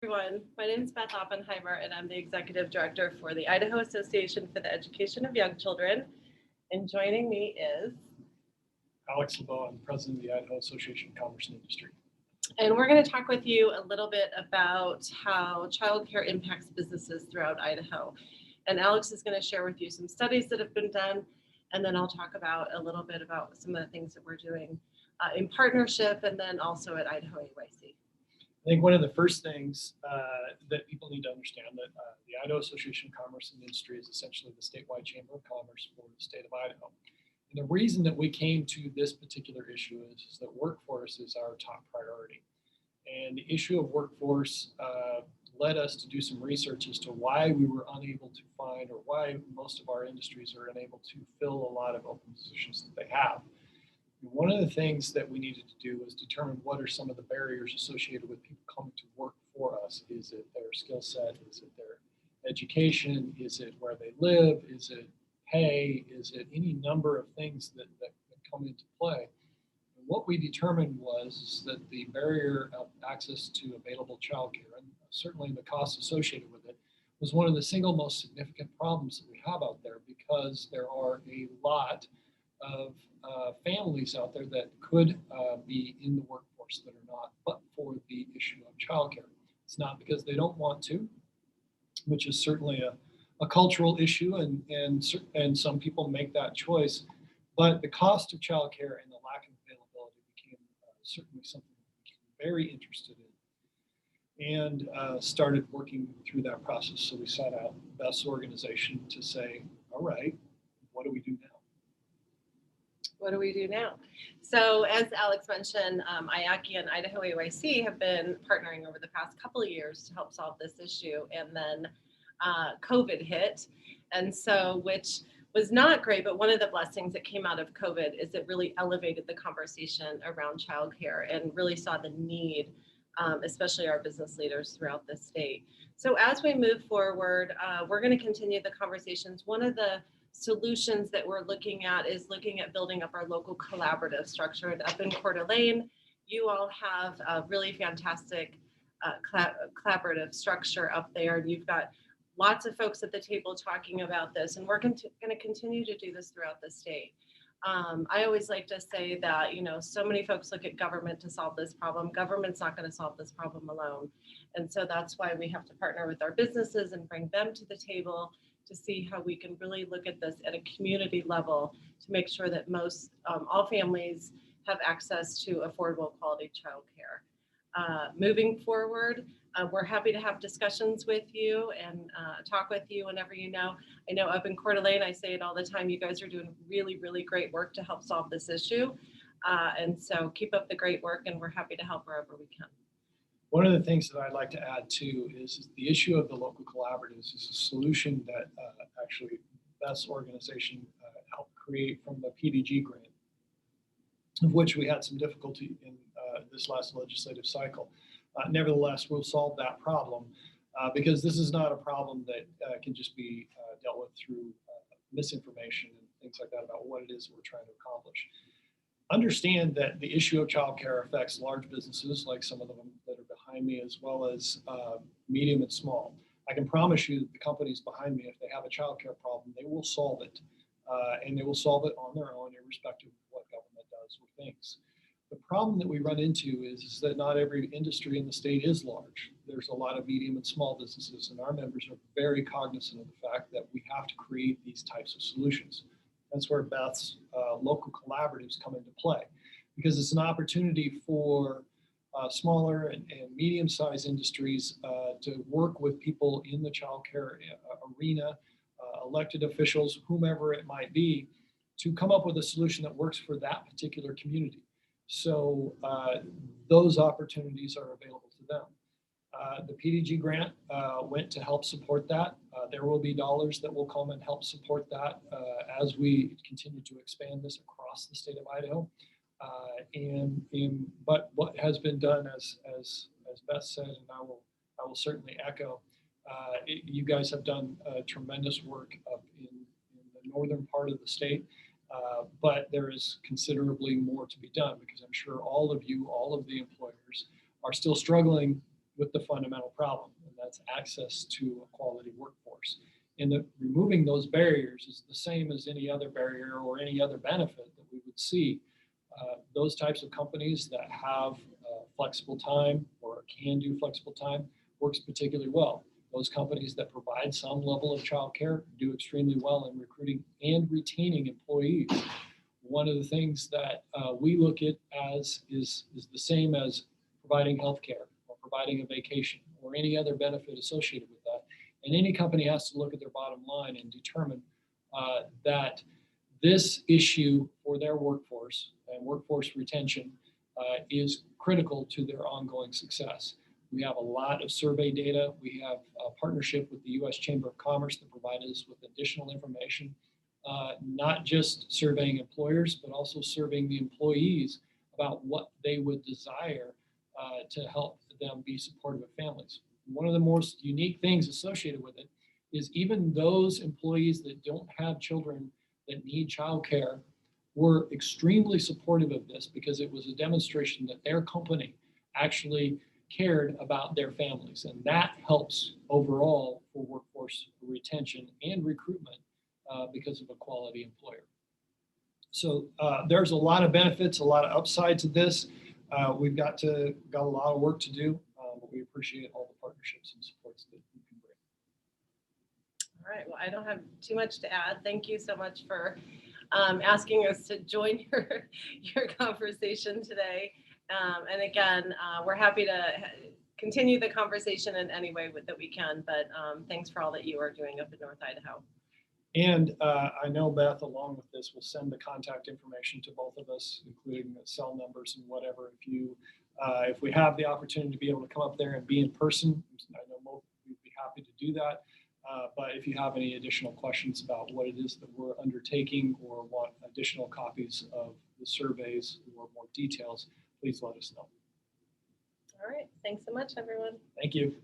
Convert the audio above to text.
Everyone. My name is Beth Oppenheimer, and I'm the Executive Director for the Idaho Association for the Education of Young Children. And joining me is Alex LeBeau. I'm president of the Idaho Association of Commerce and Industry. And we're going to talk with you a little bit about how childcare impacts businesses throughout Idaho. And Alex is going to share with you some studies that have been done, and then I'll talk about a little bit about some of the things that we're doing in partnership and then also at Idaho AEYC. I think one of the first things that people need to understand that the Idaho Association of Commerce and Industry is essentially the statewide chamber of commerce for the state of Idaho. And the reason that we came to this particular issue is that workforce is our top priority. And the issue of workforce led us to do some research as to why we were unable to find, or why most of our industries are unable to fill a lot of open positions that they have. One of the things that we needed to do was determine what are some of the barriers associated with people coming to work for us. Is it their skill set? Is it their education? Is it where they live? Is it pay? Is it any number of things that come into play? And what we determined was that the barrier of access to available childcare, and certainly the costs associated with it, was one of the single most significant problems that we have out there, because there are a lot of families out there that could be in the workforce that are not, but for the issue of childcare. It's not because they don't want to, which is certainly a cultural issue, and some people make that choice. But the cost of childcare and the lack of availability became certainly something we became very interested in, and started working through that process. So we sought out Beth's organization to say, all right, what do we do now? What do we do now? So as Alex mentioned, IACI and Idaho AEYC have been partnering over the past couple of years to help solve this issue. And then COVID hit. And so, which was not great, but one of the blessings that came out of COVID is it really elevated the conversation around childcare and really saw the need, especially our business leaders throughout the state. So as we move forward, we're going to continue the conversations. One of the solutions that we're looking at is looking at building up our local collaborative structure. And up in Coeur d'Alene, you all have a really fantastic collaborative structure up there. And you've got lots of folks at the table talking about this. And we're going to continue to do this throughout the state. I always like to say that, so many folks look at government to solve this problem. Government's not going to solve this problem alone. And so that's why we have to partner with our businesses and bring them to the table to see how we can really look at this at a community level to make sure that all families have access to affordable quality childcare. Moving forward, we're happy to have discussions with you and talk with you whenever you know. I know up in Coeur d'Alene, I say it all the time, you guys are doing really, really great work to help solve this issue. And so keep up the great work, and we're happy to help wherever we can. One of the things that I'd like to add too is the issue of the local collaboratives is a solution that actually Beth's organization helped create from the PDG grant, of which we had some difficulty in this last legislative cycle. Nevertheless, we'll solve that problem because this is not a problem that can just be dealt with through misinformation and things like that about what it is we're trying to accomplish. Understand that the issue of childcare affects large businesses like some of them that are behind me, as well as medium and small. I can promise you that the companies behind me, if they have a childcare problem, they will solve it, and they will solve it on their own, irrespective of what government does or thinks. The problem that we run into is that not every industry in the state is large. There's a lot of medium and small businesses, and our members are very cognizant of the fact that we have to create these types of solutions. That's where Beth's local collaboratives come into play, because it's an opportunity for smaller and medium-sized industries to work with people in the childcare arena, elected officials, whomever it might be, to come up with a solution that works for that particular community. So those opportunities are available to them. The PDG grant went to help support that. There will be dollars that will come and help support that as we continue to expand this across the state of Idaho. But what has been done, as Beth said, and I will certainly echo, you guys have done tremendous work up in the northern part of the state. But there is considerably more to be done, because I'm sure all of you, all of the employers, are still struggling with the fundamental problem, and that's access to a quality workforce. And removing those barriers is the same as any other barrier or any other benefit that we would see. Those types of companies that have flexible time or can do flexible time works particularly well. Those companies that provide some level of childcare do extremely well in recruiting and retaining employees. One of the things that we look at as is the same as providing healthcare or providing a vacation or any other benefit associated with that. And any company has to look at their bottom line and determine that this issue for their workforce and workforce retention is critical to their ongoing success. We have a lot of survey data. We have a partnership with the U.S. Chamber of Commerce that provides us with additional information, not just surveying employers, but also surveying the employees about what they would desire to help them be supportive of families. One of the most unique things associated with it is even those employees that don't have children that need childcare were extremely supportive of this because it was a demonstration that their company actually cared about their families. And that helps overall for workforce retention and recruitment because of a quality employer. So there's a lot of benefits, a lot of upside to this. We've got a lot of work to do, but we appreciate all the partnerships and supports that we can bring. All right, well, I don't have too much to add. Thank you so much for asking us to join your conversation today. And again, we're happy to continue the conversation in any way that we can, but thanks for all that you are doing up in North Idaho. And I know Beth, along with this, will send the contact information to both of us, including the cell numbers and whatever. If we have the opportunity to be able to come up there and be in person, I know both we'd be happy to do that. But if you have any additional questions about what it is that we're undertaking or want additional copies of the surveys or more details, please let us know. All right. Thanks so much, everyone. Thank you.